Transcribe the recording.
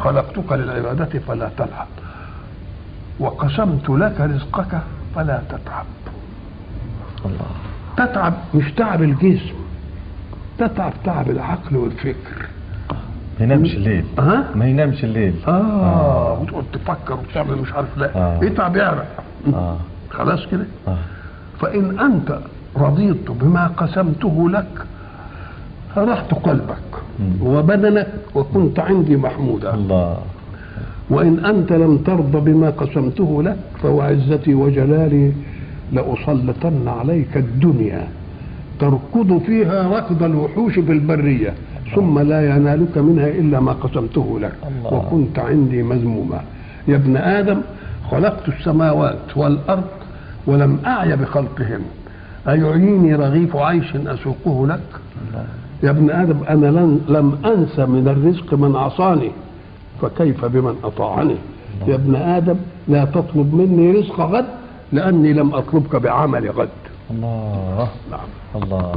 خلقتك للعبادة فلا تلعب، وقسمت لك رزقك فلا تتعب. الله. تتعب مش تعب الجسم، تتعب تعب العقل والفكر. ما ينامش الليل. ما ينامش الليل. وتقعد تفكر وتعمل مش عارف. لا اتعب يعرق. خلاص كده. فإن أنت رضيت بما قسمته لك فرحت قلبك وبدنك وكنت عندي محمودا. الله. وإن أنت لم ترضى بما قسمته لك فوعزتي وجلالي لأسلطن عليك الدنيا تركض فيها ركض الوحوش في البرية ثم لا ينالك منها إلا ما قسمته لك. الله. وكنت عندي مذموما. يا ابن آدم خلقت السماوات والأرض ولم أعي بخلقهن، أيعيني رغيف عيش أسوقه لك؟ الله. يا ابن آدم أنا لم أنس من الرزق من عصاني فكيف بمن أطاعني؟ الله. يا ابن آدم لا تطلب مني رزق غد لأني لم أطلبك بعمل غد. الله. نعم. الله.